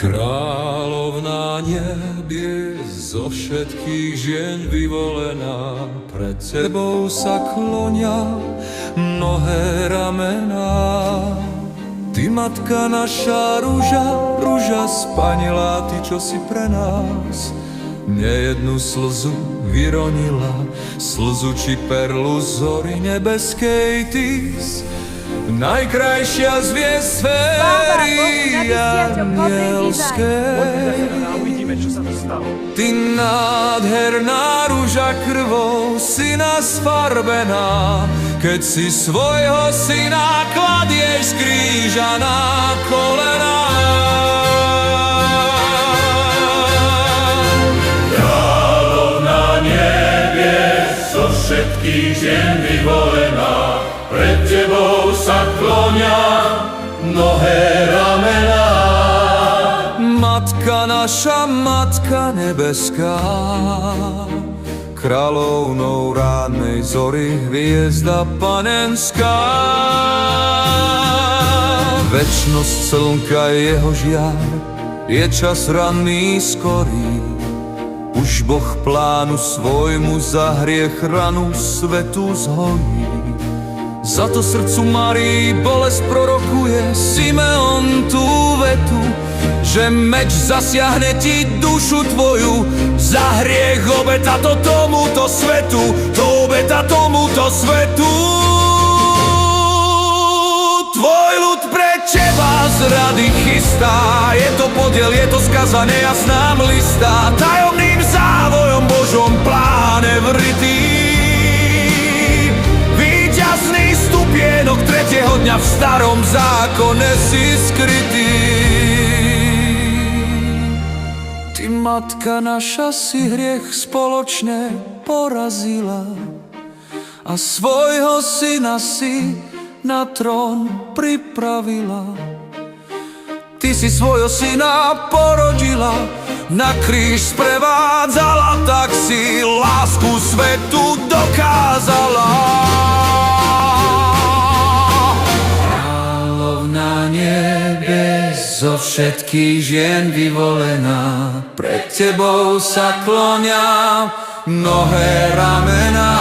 Kráľovná nebie, zo všetkých žien vyvolená, pred tebou sa klonia mnohé ramená. Ty, matka naša, ruža, ruža spanilá, ty, čo si pre nás nejednu slzu vyronila, slzu či perlu zory nebeskej, ty najkrajšia z hviezd sféry anielskej. Ty, nádherná ruža, krvou si nás farbená, keď si svojho syna kladieš z kríža na kolená. Kráľovná nebies, zo všetkých žien vyvolená, pred tebou sa klonia mnohé ramená. Matka naša, matka nebeská, kráľovnou ránnej zory, hviezda panenská. Večnosť slnka, jeho žiar, je čas ranný skorý. Už Boh plánu svojmu za hriech ranu svetu zhojí. Za to srdcu Márii bolesť prorokuje Simeon tú vetu, že meč zasiahne ti dušu tvoju, za hriech obeta to tomuto svetu, to obeta tomuto svetu. Tvoj ľud pre teba z rady chystá, je to podiel, je to skaza nejasná mlistá, tajomným závojom Božom pláne vrytý. Víťazný stupienok tretieho dňa v starom zákone si skrytý. Ty, matka naša, si hriech spoločne porazila a svojho syna si na trón pripravila. Ty si svojho syna porodila, na kríž sprevádzala, tak si lásku svetu dokázala. Kráľovná nebies, zo všetkých žien vyvolená, pred tebou sa klonia mnohé ramená.